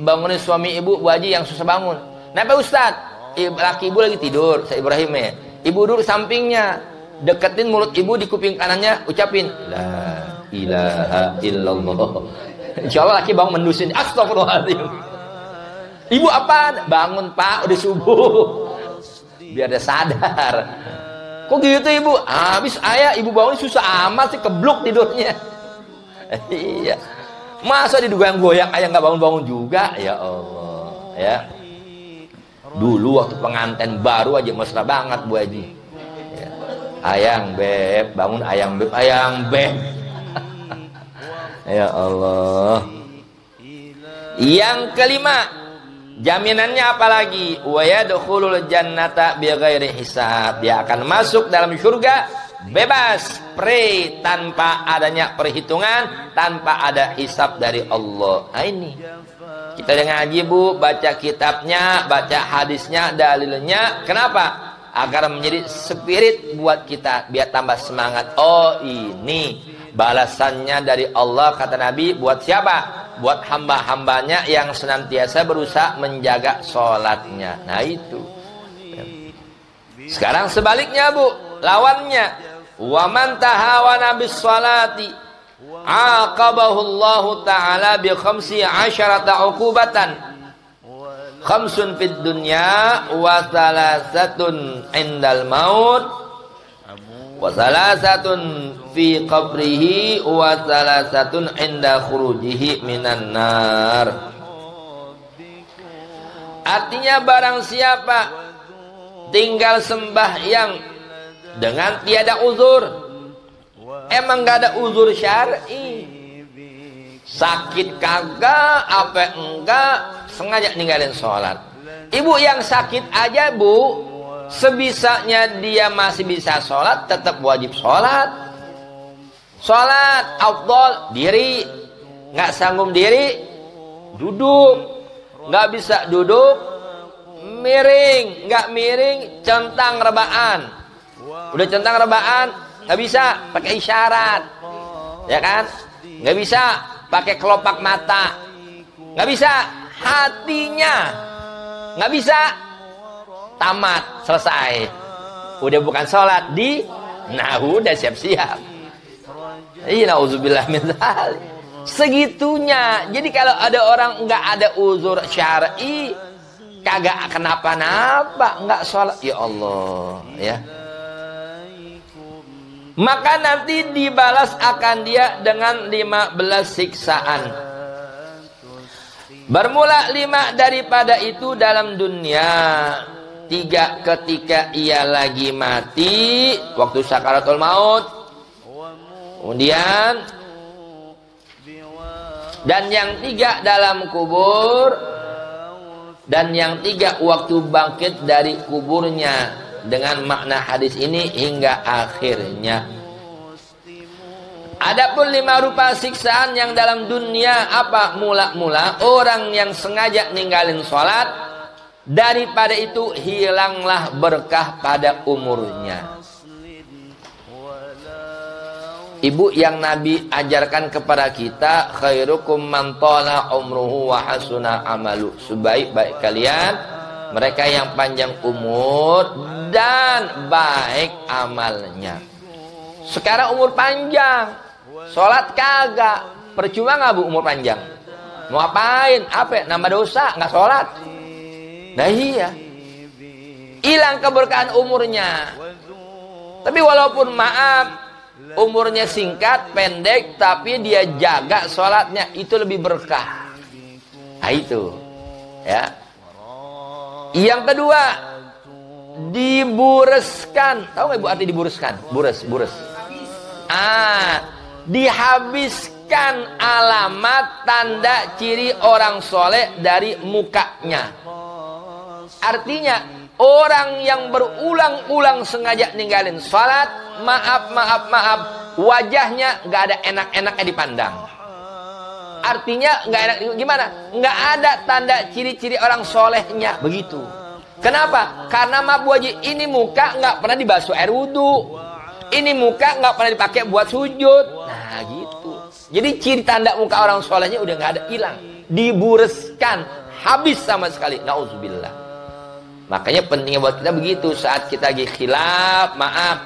bangunin suami ibu, Bu Haji yang susah bangun. Kenapa Ustaz? Laki ibu lagi tidur, saya Ibrahim ya. Ibu duduk sampingnya. deketin mulut ibu di kuping kanannya, ucapin la ilaha illallah. Insyaallah laki bangun mendusin, astagfirullahaladzim. Ibu apa? Bangun pak, udah subuh. Biar dia sadar. Kok gitu ibu? Habis ayah ibu bangun susah amat sih, kebluk tidurnya. Iya. Masa digoyang-goyang ayah nggak bangun-bangun juga? Ya Allah. Ya. Dulu waktu pengantin baru aja mesra banget Bu Haji. Ya. Ayang beb, bangun ayang beb, ayang beb. Ya Allah. Yang kelima, jaminannya apa lagi? Wa yadkhulul jannata bighairi hisab. Dia akan masuk dalam surga bebas, free, tanpa adanya perhitungan, tanpa ada hisab dari Allah. Nah ini kita udah ngaji Bu, baca kitabnya, baca hadisnya, dalilnya. Kenapa? Agar menjadi spirit buat kita, biar tambah semangat. Oh ini balasannya dari Allah, kata Nabi, buat siapa? Buat hamba-hambanya yang senantiasa berusaha menjaga sholatnya. Nah itu. Sekarang sebaliknya Bu, lawannya, wa man tahawana bis sholati aqabahu Allah taala bi 15 uqubatan. Khamsun fid dunya wa thalathatun indal maut wa thalathatun fi qabrihi wa thalathatun inda khurujihi minan nar. Artinya barang siapa tinggal sembahyang dengan tiada uzur, emang gak ada uzur syar'i, sakit kagak apa enggak, sengaja ninggalin sholat. Ibu yang sakit aja Bu, sebisanya dia masih bisa sholat, tetap wajib sholat. Sholat afdol diri, nggak sanggup diri duduk, nggak bisa duduk miring, nggak miring centang rebaan. Udah centang rebaan nggak bisa pakai isyarat, ya kan? Nggak bisa pakai kelopak mata, nggak bisa hatinya, nggak bisa tamat selesai. Udah bukan sholat di, nah udah siap-siap. Iya, nauzubillah min dzalik. Segitunya. Jadi kalau ada orang nggak ada uzur syar'i, kagak kenapa-napa, nggak sholat, ya Allah, ya. Maka nanti dibalas akan dia dengan 15 siksaan. Bermula 5 daripada itu dalam dunia, 3 ketika ia lagi mati, waktu sakaratul maut. Kemudian dan yang 3 dalam kubur, dan yang 3 waktu bangkit dari kuburnya, dengan makna hadis ini hingga akhirnya. Adapun 5 rupa siksaan yang dalam dunia apa? Mula-mula orang yang sengaja ninggalin sholat, daripada itu hilanglah berkah pada umurnya. Ibu yang Nabi ajarkan kepada kita, khairukum man tala umruhu wa hasuna amalu. Sebaik-baik kalian mereka yang panjang umur dan baik amalnya. Sekarang umur panjang, sholat kagak, percuma nggak Bu umur panjang? Mau apain? Apa? Nambah dosa, nggak sholat. Nah iya, hilang keberkahan umurnya. Tapi walaupun maaf, umurnya singkat, pendek, tapi dia jaga sholatnya, itu lebih berkah. Nah itu, ya. Yang kedua, dibureskan. Tahu nggak Ibu arti dibureskan? Bures. Dihabiskan alamat tanda ciri orang soleh dari mukanya. Artinya orang yang berulang-ulang sengaja ninggalin sholat, maaf, wajahnya nggak ada enak-enaknya dipandang. Artinya nggak enak gimana? Nggak ada tanda ciri-ciri orang solehnya, begitu. Kenapa? Karena Bu Haji, ini muka nggak pernah dibasuh air wudhu, ini muka nggak pernah dipakai buat sujud. Nah gitu. Jadi ciri tanda muka orang solehnya udah nggak ada, hilang, dibureskan, habis sama sekali. Nauzubillah. Makanya pentingnya buat kita begitu, saat kita lagi khilaf, maaf,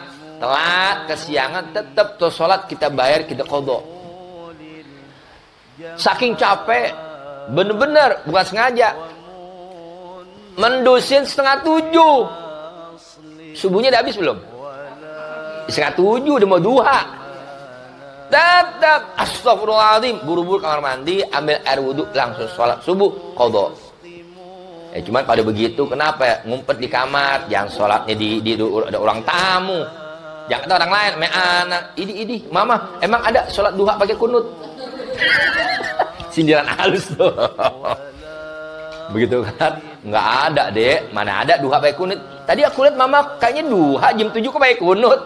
telat, kesiangan, tetap tuh sholat kita bayar, kita qadha. Saking capek, bener-bener bukan sengaja, mendusin 6:30. Subuhnya udah habis belum? 6:30 udah mau duha. Tetap astagfirullahaladzim, buru-buru kamar mandi, ambil air wudhu, langsung sholat subuh, qadha. Cuman pada begitu kenapa ya? Ngumpet di kamar, jangan sholatnya di ada orang tamu, jangan ada orang lain, anak, idi, mama, emang ada sholat duha pakai kunut? Sindiran halus tuh. Begitu kan? Nggak ada, Dek. Mana ada duha pakai kunut? Tadi aku lihat mama kayaknya duha jam 7 kok pakai kunut.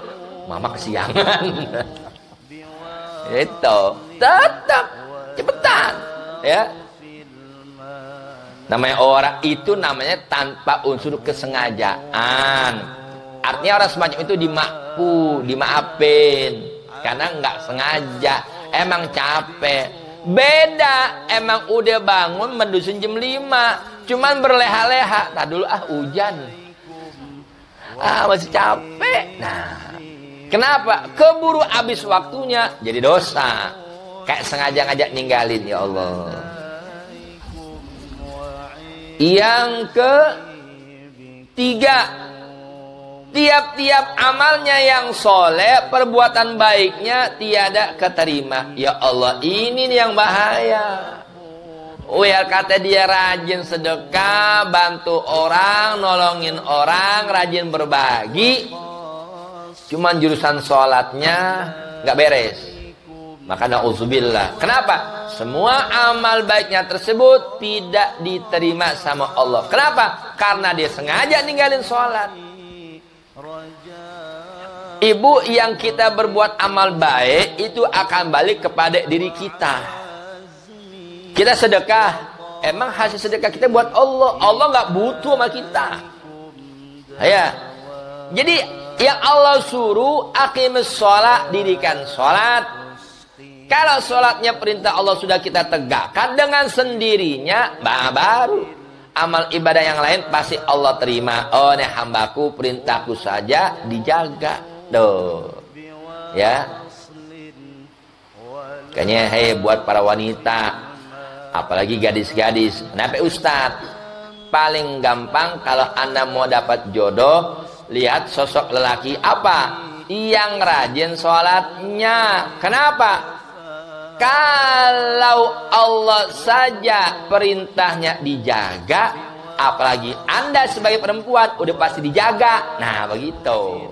Mama kesiangan. Itu tetap cepetan, ya. Namanya orang itu namanya tanpa unsur kesengajaan. Artinya orang semacam itu dimaafin karena nggak sengaja, emang capek. Beda, emang udah bangun mendusun jam 5, cuman berleha-leha. Nah dulu hujan, masih capek. Nah, kenapa? Keburu habis waktunya, jadi dosa. Kayak sengaja ngajak ninggalin, ya Allah. Yang ketiga, tiap-tiap amalnya yang soleh, perbuatan baiknya tiada keterima. Ya Allah, ini nih yang bahaya. Biar kata dia rajin sedekah, bantu orang, nolongin orang, rajin berbagi, cuman jurusan sholatnya nggak beres. Maka na'udzubillah. Kenapa? Semua amal baiknya tersebut tidak diterima sama Allah. Kenapa? Karena dia sengaja ninggalin sholat. Ibu, yang kita berbuat amal baik itu akan balik kepada diri kita. Kita sedekah, emang hasil sedekah kita buat Allah. Allah nggak butuh sama kita. Ya. Jadi yang Allah suruh aqimus sholat, dirikan sholat. Kalau sholatnya perintah Allah sudah kita tegakkan dengan sendirinya, baru amal ibadah yang lain pasti Allah terima. Oh, nih hambaku, perintahku saja dijaga. Tuh, ya. Kayaknya buat para wanita, apalagi gadis-gadis. Kenapa Ustadz? Paling gampang kalau Anda mau dapat jodoh, lihat sosok lelaki apa? Yang rajin sholatnya. Kenapa? Kalau Allah saja perintahnya dijaga, apalagi Anda sebagai perempuan udah pasti dijaga. Nah begitu.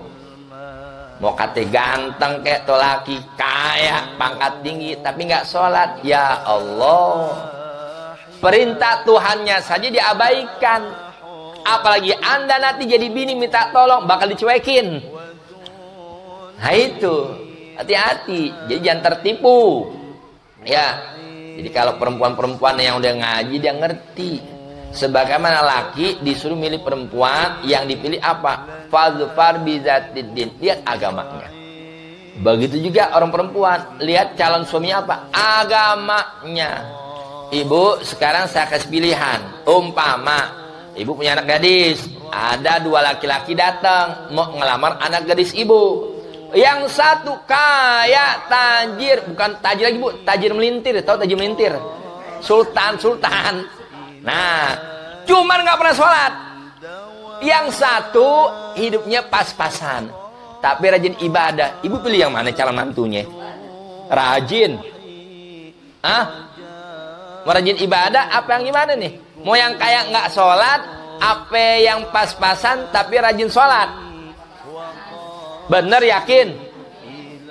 Mau kata ganteng kayak tuh laki, kaya, pangkat tinggi, tapi nggak sholat, ya Allah. Perintah Tuhannya saja diabaikan. Apalagi Anda nanti jadi bini minta tolong, bakal dicuekin. Nah itu, hati-hati. Jadi jangan tertipu. Ya, jadi kalau perempuan-perempuan yang udah ngaji dia ngerti. Sebagaimana laki disuruh milih perempuan, yang dipilih apa? Fadfar bizatiddin, lihat agamanya. Begitu juga orang perempuan, lihat calon suami apa? Agamanya. Ibu, sekarang saya kasih pilihan. Umpama ibu punya anak gadis, ada 2 laki-laki datang mau ngelamar anak gadis ibu. Yang satu kaya, tajir, bukan tajir lagi bu, tajir melintir, tahu tajir melintir? Sultan. Nah, cuman nggak pernah sholat. Yang satu hidupnya pas-pasan, tapi rajin ibadah. Ibu pilih yang mana calon mantunya? Rajin? Mau rajin ibadah apa yang gimana nih? Mau yang kayak nggak sholat, apa yang pas-pasan tapi rajin sholat? Bener yakin?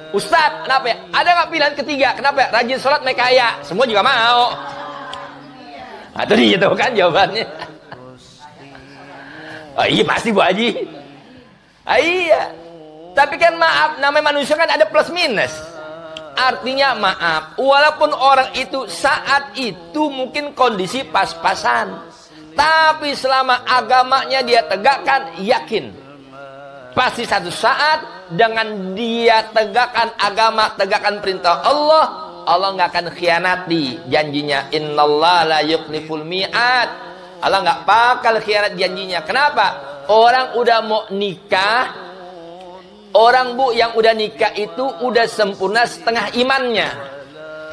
Ustadz, kenapa ya? Ada nggak pilihan ketiga? Kenapa ya? Rajin sholat naik kaya. Semua juga mau. Nah, itu dia tuh kan jawabannya. Oh iya pasti Bu Haji. Iya. Tapi kan maaf, namanya manusia kan ada plus minus. Artinya maaf, walaupun orang itu saat itu mungkin kondisi pas-pasan, tapi selama agamanya dia tegakkan, yakin pasti satu saat dengan dia tegakkan agama, tegakkan perintah Allah, Allah nggak akan khianati janjinya. Innallaha la yukhliful mi'ad. Allah nggak bakal khianat janjinya. Kenapa? Orang udah mau nikah, Orang Bu yang udah nikah itu udah sempurna setengah imannya.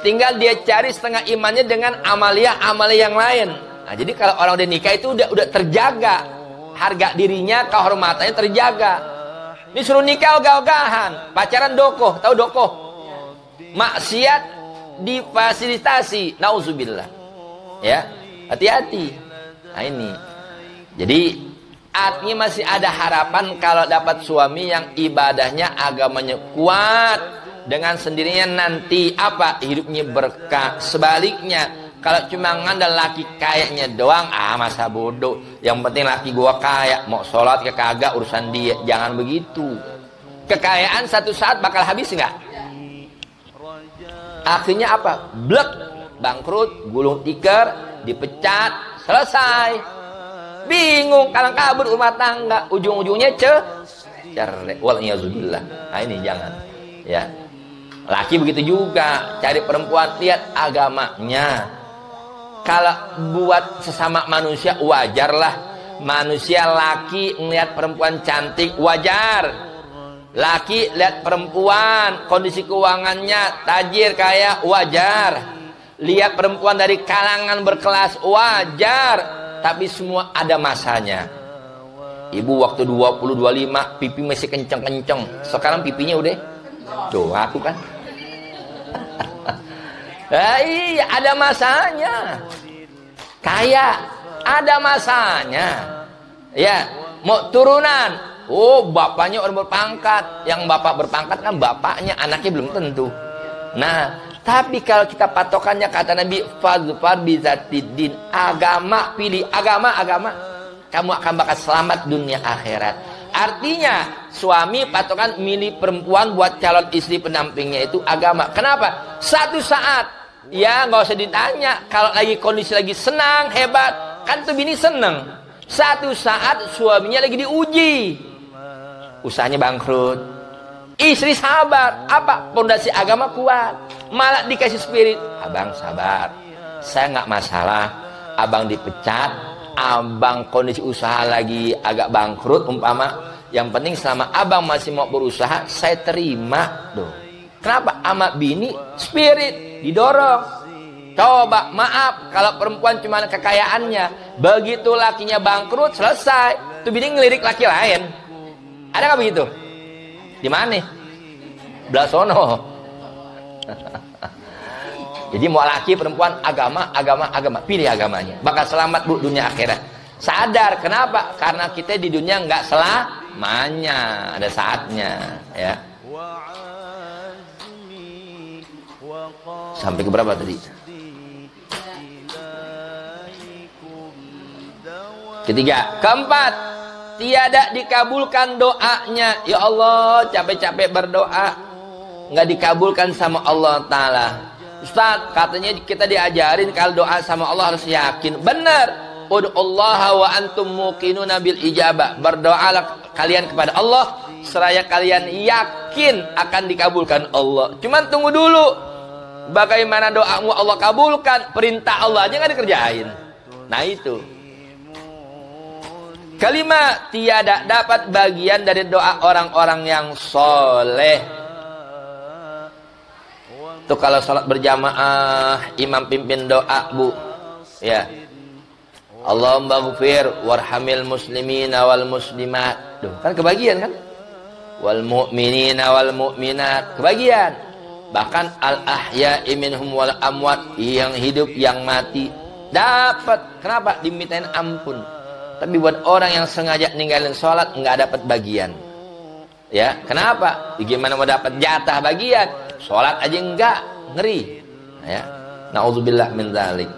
Tinggal dia cari setengah imannya dengan amalia-amalia yang lain. Nah, jadi kalau orang udah nikah itu udah terjaga. Harga dirinya, kehormatannya terjaga. Ini suruh nikah ogah-ogahan. Pacaran dokoh, tahu dokoh? Maksiat difasilitasi. Nauzubillah. Ya, hati-hati. Nah ini. Jadi artinya masih ada harapan kalau dapat suami yang ibadahnya, agamanya kuat, dengan sendirinya nanti apa? Hidupnya berkah. Sebaliknya, kalau cuma ngandal laki kayaknya doang, masa bodoh. Yang penting laki gua kaya, mau sholat ke kagak urusan dia. Jangan begitu. Kekayaan satu saat bakal habis nggak? Akhirnya apa? Blek, bangkrut, gulung tikar, dipecat, selesai. Bingung, kalang kabut rumah tangga, ujung-ujungnya cerek. Wal'iyazubillah. Nah ini jangan. Ya. Laki begitu juga, cari perempuan, lihat agamanya. Kalau buat sesama manusia wajarlah. Manusia laki ngelihat perempuan cantik wajar. Laki lihat perempuan, kondisi keuangannya tajir kaya wajar. Lihat perempuan dari kalangan berkelas wajar. Tapi semua ada masanya. Ibu waktu 20-25 pipi masih kenceng-kenceng. Sekarang pipinya udah tuh aku kan. Iya, ada masanya. Kaya, ada masanya. Ya, mau turunan. Oh, bapaknya orang berpangkat. Yang bapak berpangkat kan bapaknya, anaknya belum tentu. Nah, tapi kalau kita patokannya kata Nabi, fadfar bizatiddin, agama, pilih agama, kamu akan bakal selamat dunia akhirat. Artinya suami patokan milih perempuan buat calon istri pendampingnya itu agama. Kenapa? Satu saat, ya nggak usah ditanya, kalau lagi kondisi lagi senang hebat, kan tuh bini seneng. Satu saat suaminya lagi diuji, usahanya bangkrut, istri sabar, apa? Pondasi agama kuat. Malah dikasih spirit, abang sabar, saya nggak masalah, abang dipecat, abang kondisi usaha lagi agak bangkrut umpama, yang penting selama abang masih mau berusaha, saya terima. Duh. Kenapa? Ama bini spirit didorong. Coba maaf kalau perempuan cuma kekayaannya, begitu lakinya bangkrut selesai, tuh bini ngelirik laki lain. Ada nggak begitu? Di mana? Blasono. Jadi mau laki perempuan agama, pilih agamanya, bakal selamat Bu dunia akhirat. Sadar kenapa? Karena kita di dunia nggak selamanya, ada saatnya, ya. Sampai ke berapa tadi? Ketiga, keempat, tiada dikabulkan doanya. Ya Allah, capek-capek berdoa, nggak dikabulkan sama Allah Ta'ala. Ustaz, katanya kita diajarin kalau doa sama Allah harus yakin. Benar. Ud'ullaha wa antum muqinuna bil ijabah. Berdoalah kalian kepada Allah seraya kalian yakin akan dikabulkan Allah. Cuman tunggu dulu. Bagaimana doamu Allah kabulkan, perintah Allah aja nggak dikerjain. Nah itu. Kalimat tiada dapat bagian dari doa orang-orang yang soleh. Tuh kalau sholat berjamaah, imam pimpin doa Bu, ya. Allahumma ghfir warhamil muslimina wal muslimat. Duh, kan kebagian kan? Wal mu'minina wal mu'minat, kebagian. Bahkan al ahya'i minhum wal amwat, yang hidup yang mati dapat. Kenapa? Dimintain ampun. Tapi buat orang yang sengaja ninggalin sholat nggak dapat bagian. Ya, kenapa? Gimana mau dapat jatah bagian? Sholat aja enggak, ngeri. Ya. Nauzubillah min dzalik.